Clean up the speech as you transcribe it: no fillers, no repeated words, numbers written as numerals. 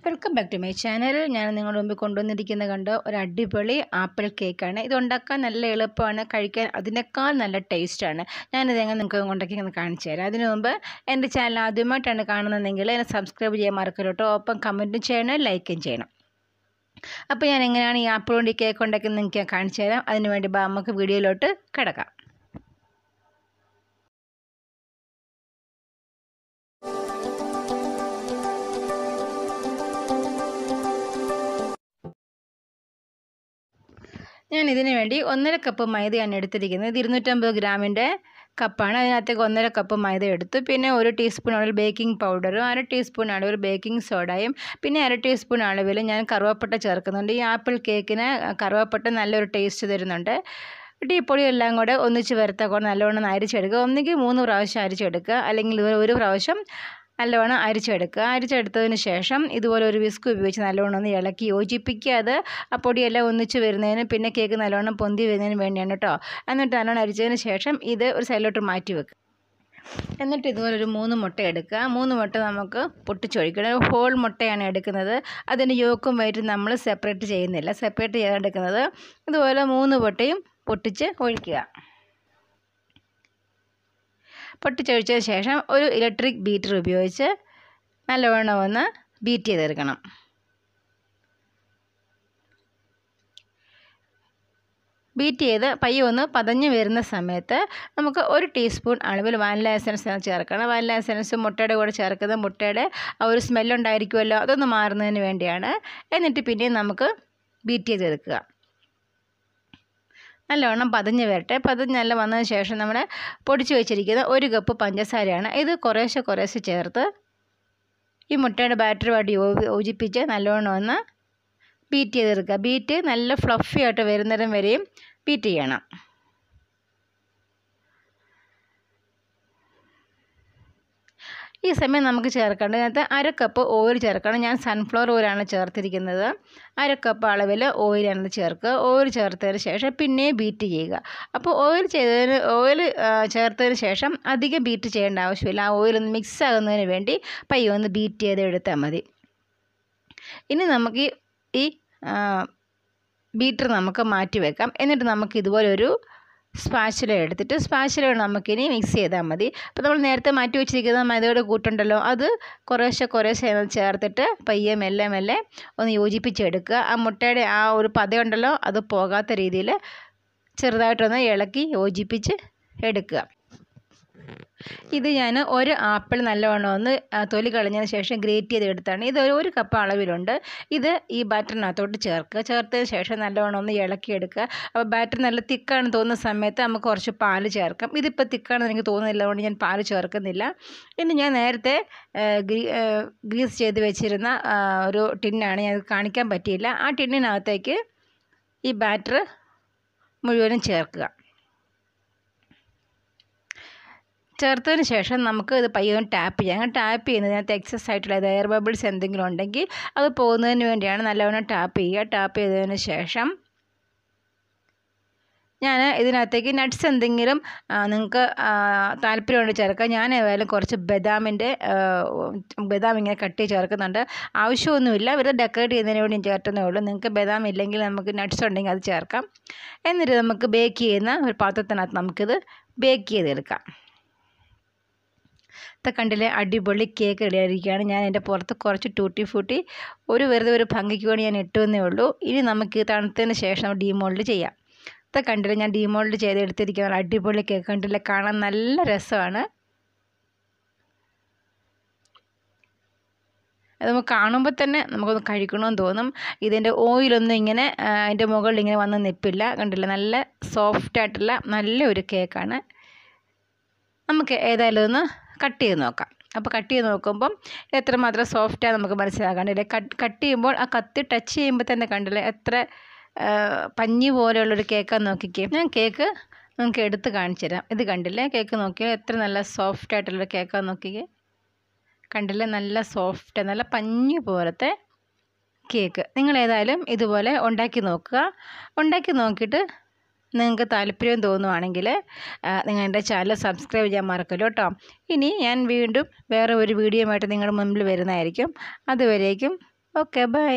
Welcome back to my channel. ഞാൻ നിങ്ങളുടെ മുമ്പിൽ കൊണ്ടുവന്നിരിക്കുന്ന കണ്ടോ ഒരു അടിപൊളി ആപ്പിൾ കേക്കാണ്. ഇത് ഉണ്ടാക്കാൻ നല്ല എളുപ്പമാണ്, കഴിക്കാൻ അതിനേക്കാൾ നല്ല ടേസ്റ്റാണ്. ഞാനിത് എങ്ങനെ നിങ്ങൾക്ക് ഉണ്ടാക്കി കാണിച്ചു തരാം. അതിനു മുമ്പ് എൻ്റെ ചാനൽ ആദ്യമായിട്ടാണ് കാണുന്നതെങ്കിൽ എന്നെ സബ്സ്ക്രൈബ് ചെയ്യാൻ മറക്കരുത് കേട്ടോ. ഒപ്പം കമൻറ്റും ചെയ്യണം, ലൈക്കും ചെയ്യണം. അപ്പോൾ ഞാൻ എങ്ങനെയാണ് ഈ ആപ്പിൾ കൊണ്ട് ഈ കേക്ക് ഉണ്ടാക്കുന്നത് നിങ്ങൾക്ക് കാണിച്ചു തരാം. അതിനുവേണ്ടി നമുക്ക് വീഡിയോയിലോട്ട് കിടക്കാം. ഞാൻ ഇതിന് വേണ്ടി 1.5 കപ്പ് മൈദയാണ് എടുത്തിരിക്കുന്നത്. ഇത് 250 ഗ്രാമിൻ്റെ കപ്പാണ്. അതിനകത്തേക്ക് 1.5 കപ്പ് മൈദ എടുത്തു. പിന്നെ 1 ടീസ്പൂൺ അളവിൽ ബേക്കിംഗ് പൗഡറും 1/2 ടീസ്പൂൺ അളവിൽ ബേക്കിംഗ് സോഡയും പിന്നെ 1/2 ടീസ്പൂൺ അളവിൽ ഞാൻ കറുവപ്പട്ട ചേർക്കുന്നുണ്ട്. ഈ ആപ്പിൾ കേക്കിന് കറുവപ്പട്ട നല്ലൊരു ടേസ്റ്റ് തരുന്നുണ്ട്. ഈ പൊടിയെല്ലാം കൂടെ ഒന്നിച്ച് വരത്തക്കൊണ്ട് നല്ലവണ്ണം അരിച്ചെടുക്കുക. ഒന്നുകിൽ 3 പ്രാവശ്യം അരിച്ചെടുക്കുക, അല്ലെങ്കിൽ ഒരു പ്രാവശ്യം നല്ലവണ്ണം അരിച്ചെടുക്കുക. അരിച്ചെടുത്തതിന് ശേഷം ഇതുപോലെ ഒരു വിസ്ക് ഉപയോഗിച്ച് നല്ലവണ്ണം ഒന്ന് ഇളക്കി യോജിപ്പിക്കുക. അത് ആ പൊടിയെല്ലാം ഒന്നിച്ച് വരുന്നതിന് പിന്നെ കേക്ക് നല്ലവണ്ണം പൊന്തി വരുന്നതിന് വേണ്ടിയാണ് കേട്ടോ. എന്നിട്ട് നല്ലവണ്ണം അരിച്ചതിന് ശേഷം ഇത് ഒരു സൈഡിലോട്ട് മാറ്റി വെക്കുക. എന്നിട്ട് ഇതുപോലെ ഒരു 3 മുട്ട എടുക്കുക. 3 മുട്ട നമുക്ക് പൊട്ടിച്ചൊഴിക്കണം. ഹോൾ മുട്ടയാണ് എടുക്കുന്നത്. അതിൻ്റെ യോക്കും വൈറ്റും നമ്മൾ സെപ്പറേറ്റ് ചെയ്യുന്നില്ല, സെപ്പറേറ്റ് ചെയ്യാൻ എടുക്കുന്നത്. ഇതുപോലെ 3 മുട്ടയും പൊട്ടിച്ച് ഒഴിക്കുക. പൊട്ടിച്ചൊഴിച്ചതിന് ശേഷം ഒരു ഇലക്ട്രിക് ബീറ്റർ ഉപയോഗിച്ച് നല്ലവണ്ണം ഒന്ന് ബീറ്റ് ചെയ്തെടുക്കണം. ബീറ്റ് ചെയ്ത് പയ്യെ ഒന്ന് പതഞ്ഞ് വരുന്ന സമയത്ത് നമുക്ക് 1 ടീസ്പൂൺ അളവിൽ വാനില എസൻസ് ചേർക്കണം. വാനില എസൻസ് മുട്ടയുടെ കൂടെ ചേർക്കുന്നത് മുട്ടയുടെ ആ ഒരു സ്മെല്ലുണ്ടായിരിക്കുമല്ലോ, അതൊന്ന് മാറുന്നതിന് വേണ്ടിയാണ്. എന്നിട്ട് പിന്നെയും നമുക്ക് ബീറ്റ് ചെയ്തെടുക്കുക. നല്ലവണ്ണം പതഞ്ഞ് വരട്ടെ. പതഞ്ഞ് നല്ല വന്നതിന് ശേഷം നമ്മൾ പൊടിച്ച് വെച്ചിരിക്കുന്ന 1 കപ്പ് പഞ്ചസാരയാണ്. ഇത് കുറേശ്ശെ ചേർത്ത് ഈ മുട്ടയുടെ ബാറ്ററുമായിട്ട് യോജിപ്പിച്ച് നല്ലവണ്ണം ഒന്ന് ബീറ്റ് ചെയ്തെടുക്കുക. ബീറ്റ് നല്ല ഫ്ലഫി ആയിട്ട് വരുന്നിടം വരെയും ബീറ്റ് ചെയ്യണം. ഈ സമയം നമുക്ക് ചേർക്കേണ്ടത് അതിനകത്ത് 1/2 കപ്പ് ഓയിൽ ചേർക്കണം. ഞാൻ സൺഫ്ലവർ ഓയിലാണ് ചേർത്തിരിക്കുന്നത്. 1/2 കപ്പ് അളവിൽ ഓയിലാണ് ചേർക്കുക. ഓയിൽ ചേർത്തതിന് ശേഷം പിന്നെ ബീറ്റ് ചെയ്യുക. അപ്പോൾ ഓയിൽ ചേർത്തതിന് ശേഷം അധികം ബീറ്റ് ചെയ്യേണ്ട ആവശ്യമില്ല. ആ ഓയിലൊന്ന് മിക്സ് ആകുന്നതിന് വേണ്ടി പയ്യെ ഒന്ന് ബീറ്റ് ചെയ്ത് എടുത്താൽ മതി. ഇനി നമുക്ക് ഈ ബീറ്റർ നമുക്ക് മാറ്റി വെക്കാം. എന്നിട്ട് നമുക്ക് ഇതുപോലെ ഒരു സ്പാച്ചുല എടുത്തിട്ട് സ്പാച്ചുല നമുക്കിനി മിക്സ് ചെയ്താൽ മതി. അപ്പോൾ നമ്മൾ നേരത്തെ മാറ്റി വെച്ചിരിക്കുന്ന മൈദയുടെ കൂട്ടുണ്ടല്ലോ, അത് കുറേശ്ശെ ചേർത്തിട്ട് പയ്യെ മെല്ലെ ഒന്ന് യോജിപ്പിച്ചെടുക്കുക. ആ മുട്ടയുടെ ആ ഒരു പതയുണ്ടല്ലോ, അത് പോകാത്ത രീതിയിൽ ചെറുതായിട്ടൊന്ന് ഇളക്കി യോജിപ്പിച്ച് എടുക്കുക. ഇത് ഞാൻ 1 ആപ്പിൾ നല്ലവണ്ണം ഒന്ന് തൊലി കളഞ്ഞതിന് ശേഷം ഗ്രേറ്റ് ചെയ്തെടുത്താണ്. ഇത് 1 കപ്പ് അളവിലുണ്ട്. ഇത് ഈ ബാറ്ററിനകത്തോട്ട് ചേർക്കുക. ചേർത്തതിന് ശേഷം നല്ലവണ്ണം ഒന്ന് ഇളക്കിയെടുക്കുക. അപ്പോൾ ബാറ്റർ നല്ല തിക്കാണെന്ന് തോന്നുന്ന സമയത്ത് നമുക്ക് കുറച്ച് പാല് ചേർക്കാം. ഇതിപ്പോൾ തിക്കാണെന്ന് എനിക്ക് തോന്നുന്നില്ല, അതുകൊണ്ട് ഞാൻ പാല് ചേർക്കുന്നില്ല. ഇനി ഞാൻ നേരത്തെ ഗ്രീസ് ചെയ്ത് വെച്ചിരുന്ന ഒരു ടിന്നാണ്, ഞാൻ കാണിക്കാൻ പറ്റിയില്ല. ആ ടിന്നിനകത്തേക്ക് ഈ ബാറ്റർ മുഴുവനും ചേർക്കുക. ചേർത്തതിന് ശേഷം നമുക്ക് ഇത് പയ്യെ ടാപ്പ് ചെയ്യാം. ടാപ്പ് ചെയ്യുന്നതിനകത്ത് എക്സസ് ആയിട്ടുള്ള എയർ ബബിൾസ് എന്തെങ്കിലും ഉണ്ടെങ്കിൽ അത് പോകുന്നതിന് വേണ്ടിയാണ് നല്ലവണ്ണം ടാപ്പ് ചെയ്യുക. ടാപ്പ് ചെയ്തതിന് ശേഷം ഞാൻ ഇതിനകത്തേക്ക് നട്ട്സ് എന്തെങ്കിലും നിങ്ങൾക്ക് താല്പര്യമുണ്ട് ചേർക്കാം. ഞാൻ ഏതായാലും കുറച്ച് ബദാം ഇങ്ങനെ കട്ട് ചേർക്കുന്നുണ്ട്. ആവശ്യമൊന്നുമില്ല, വെറുതെ ഡെക്കറേറ്റ് ചെയ്യുന്നതിന് വേണ്ടി ചേർക്കുന്നേ ഉള്ളൂ. നിങ്ങൾക്ക് ബദാം ഇല്ലെങ്കിൽ നമുക്ക് നട്ട്സ് ഉണ്ടെങ്കിൽ അത് ചേർക്കാം. എന്നിട്ട് നമുക്ക് ബേക്ക് ചെയ്യുന്ന ഒരു പാത്രത്തിനകത്ത് നമുക്കിത് ബേക്ക് ചെയ്തെടുക്കാം. കണ്ടില്ലേ, അടിപൊളി കേക്ക് റെഡിയായിരിക്കുകയാണ്. ഞാൻ എൻ്റെ പുറത്ത് കുറച്ച് ടൂട്ടി ഫ്രൂട്ടി വെറുതെ ഒരു ഭംഗിക്ക് വേണ്ടി ഞാൻ ഇട്ടുവെന്നേ ഉള്ളൂ. ഇനി നമുക്ക് തണുത്തതിന് ശേഷം ഡീമോൾഡ് ചെയ്യാം. കണ്ടില്ലേ, ഞാൻ ഡീമോൾഡ് ചെയ്തെടുത്തിരിക്കുന്ന അടിപൊളി കേക്ക് കണ്ടില്ലേ, കാണാൻ നല്ല രസമാണ്. അത് നമുക്ക് കാണുമ്പോൾ തന്നെ നമുക്കൊന്ന് കഴിക്കണമെന്ന് തോന്നും. ഇതിൻ്റെ ഓയിലൊന്നും ഇങ്ങനെ അതിൻ്റെ മുകളിൽ ഇങ്ങനെ വന്ന് നിൽപ്പില്ല. കണ്ടില്ലേ, നല്ല സോഫ്റ്റായിട്ടുള്ള നല്ലൊരു കേക്കാണ്. നമുക്ക് ഏതായാലും ഒന്ന് കട്ട് ചെയ്ത് നോക്കാം. അപ്പോൾ കട്ട് ചെയ്ത് നോക്കുമ്പം എത്രമാത്രം സോഫ്റ്റാണ് നമുക്ക് മനസ്സിലാക്കാണ്ടില്ലേ. കട്ട് ചെയ്യുമ്പോൾ ആ കത്തി ടച്ച് ചെയ്യുമ്പോൾ തന്നെ കണ്ടില്ലേ എത്ര പഞ്ഞി പോലെയുള്ളൊരു കേക്കാന്ന് നോക്കിക്കേ. ഞാൻ കേക്ക് നിങ്ങൾക്ക് എടുത്ത് കാണിച്ചു തരാം. ഇത് കണ്ടില്ലേ, കേക്ക് നോക്കിയാൽ എത്ര നല്ല സോഫ്റ്റായിട്ടുള്ളൊരു കേക്കാന്ന് നോക്കിക്കേ. കണ്ടില്ലേ, നല്ല സോഫ്റ്റ്, നല്ല പഞ്ഞി പോലത്തെ കേക്ക്. നിങ്ങൾ ഏതായാലും ഇതുപോലെ ഉണ്ടാക്കി നോക്കുക. ഉണ്ടാക്കി നോക്കിയിട്ട് നിങ്ങൾക്ക് താല്പര്യം തോന്നുവാണെങ്കിൽ നിങ്ങൾ എൻ്റെ ചാനൽ സബ്സ്ക്രൈബ് ചെയ്യാൻ മറക്കല്ലോ കേട്ടോ. ഇനി ഞാൻ വീണ്ടും വേറെ ഒരു വീഡിയോ ആയിട്ട് നിങ്ങളുടെ മുമ്പിൽ വരുന്നതായിരിക്കും. അതുവരേക്കും ഓക്കെ ബൈ.